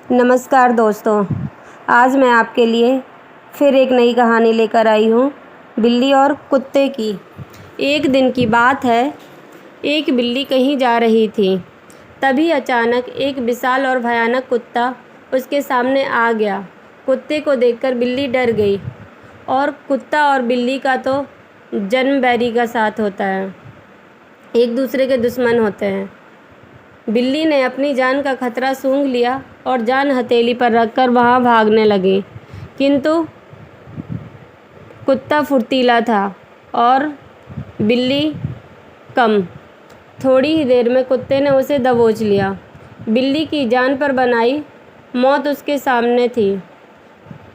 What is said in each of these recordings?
नमस्कार दोस्तों, आज मैं आपके लिए फिर एक नई कहानी लेकर आई हूँ, बिल्ली और कुत्ते की। एक दिन की बात है, एक बिल्ली कहीं जा रही थी। तभी अचानक एक विशाल और भयानक कुत्ता उसके सामने आ गया। कुत्ते को देखकर बिल्ली डर गई। और कुत्ता और बिल्ली का तो जन्म बैरी का साथ होता है, एक दूसरे के दुश्मन होते हैं। बिल्ली ने अपनी जान का खतरा सूंघ लिया और जान हथेली पर रखकर वहाँ भागने लगी। किंतु कुत्ता फुर्तीला था और बिल्ली कम। थोड़ी ही देर में कुत्ते ने उसे दबोच लिया। बिल्ली की जान पर बनाई मौत उसके सामने थी।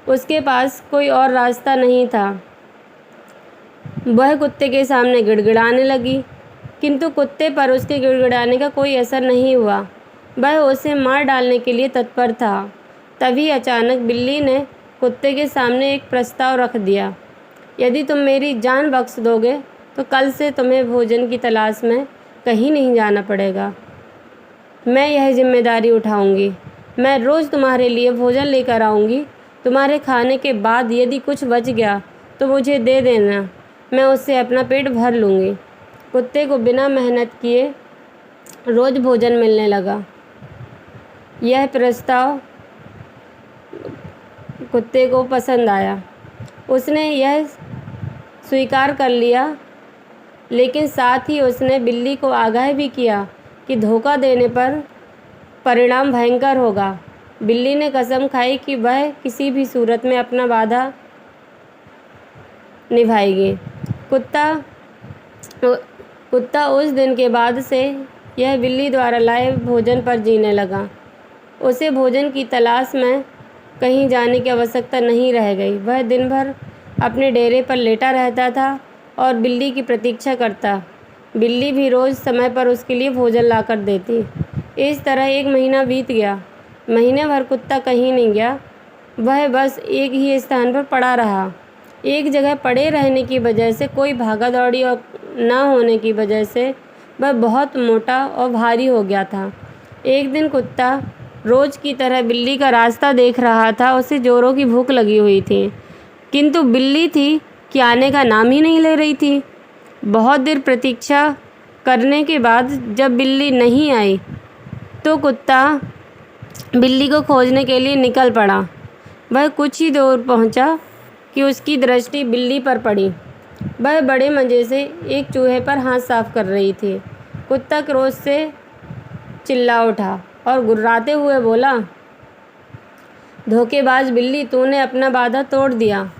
उसके पास कोई और रास्ता नहीं था। वह कुत्ते के सामने गिड़गिड़ाने लगी, किंतु कुत्ते पर उसके गिड़गिड़ाने का कोई असर नहीं हुआ। वह उसे मार डालने के लिए तत्पर था। तभी अचानक बिल्ली ने कुत्ते के सामने एक प्रस्ताव रख दिया। यदि तुम मेरी जान बख्श दोगे तो कल से तुम्हें भोजन की तलाश में कहीं नहीं जाना पड़ेगा। मैं यह जिम्मेदारी उठाऊंगी। मैं रोज़ तुम्हारे लिए भोजन लेकर आऊँगी। तुम्हारे खाने के बाद यदि कुछ बच गया तो मुझे दे देना, मैं उससे अपना पेट भर लूँगी। कुत्ते को बिना मेहनत किए रोज़ भोजन मिलने लगा। यह प्रस्ताव कुत्ते को पसंद आया। उसने यह स्वीकार कर लिया, लेकिन साथ ही उसने बिल्ली को आगाह भी किया कि धोखा देने पर परिणाम भयंकर होगा। बिल्ली ने कसम खाई कि वह किसी भी सूरत में अपना वादा निभाएगी। कुत्ता उस दिन के बाद से यह बिल्ली द्वारा लाए भोजन पर जीने लगा। उसे भोजन की तलाश में कहीं जाने की आवश्यकता नहीं रह गई। वह दिन भर अपने डेरे पर लेटा रहता था और बिल्ली की प्रतीक्षा करता। बिल्ली भी रोज़ समय पर उसके लिए भोजन लाकर देती। इस तरह एक महीना बीत गया। महीने भर कुत्ता कहीं नहीं गया। वह बस एक ही स्थान पर पड़ा रहा। एक जगह पड़े रहने की वजह से, कोई भागा दौड़ी और ना होने की वजह से वह बहुत मोटा और भारी हो गया था। एक दिन कुत्ता रोज़ की तरह बिल्ली का रास्ता देख रहा था। उसे जोरों की भूख लगी हुई थी, किंतु बिल्ली थी कि आने का नाम ही नहीं ले रही थी। बहुत देर प्रतीक्षा करने के बाद जब बिल्ली नहीं आई तो कुत्ता बिल्ली को खोजने के लिए निकल पड़ा। वह कुछ ही दूर पहुंचा कि उसकी दृष्टि बिल्ली पर पड़ी। वह बड़े मज़े से एक चूहे पर हाथ साफ कर रही थी। कुत्ता क्रोध से चिल्ला उठा और गुर्राते हुए बोला, धोखेबाज बिल्ली, तूने अपना वादा तोड़ दिया।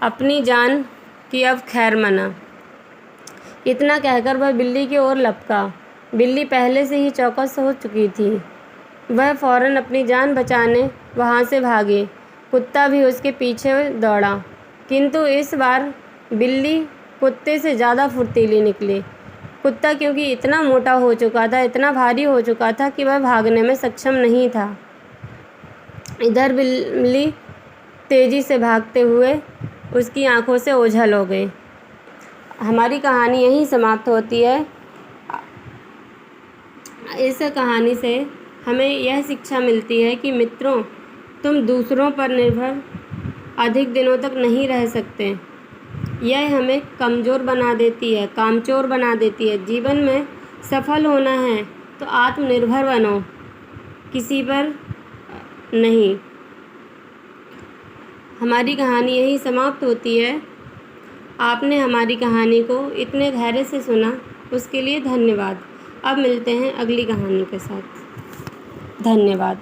अपनी जान की अब खैर मना। इतना कहकर वह बिल्ली की ओर लपका। बिल्ली पहले से ही चौकस हो चुकी थी। वह फौरन अपनी जान बचाने वहाँ से भागी। कुत्ता भी उसके पीछे दौड़ा, किंतु इस बार बिल्ली कुत्ते से ज़्यादा फुर्तीली निकली। कुत्ता क्योंकि इतना मोटा हो चुका था, इतना भारी हो चुका था कि वह भागने में सक्षम नहीं था। इधर बिल्ली तेज़ी से भागते हुए उसकी आंखों से ओझल हो गई। हमारी कहानी यहीं समाप्त होती है। इस कहानी से हमें यह शिक्षा मिलती है कि मित्रों, तुम दूसरों पर निर्भर अधिक दिनों तक नहीं रह सकते। यह हमें कमज़ोर बना देती है, कामचोर बना देती है। जीवन में सफल होना है तो आत्मनिर्भर बनो, किसी पर नहीं। हमारी कहानी यहीं समाप्त होती है। आपने हमारी कहानी को इतने धैर्य से सुना, उसके लिए धन्यवाद। अब मिलते हैं अगली कहानी के साथ। धन्यवाद।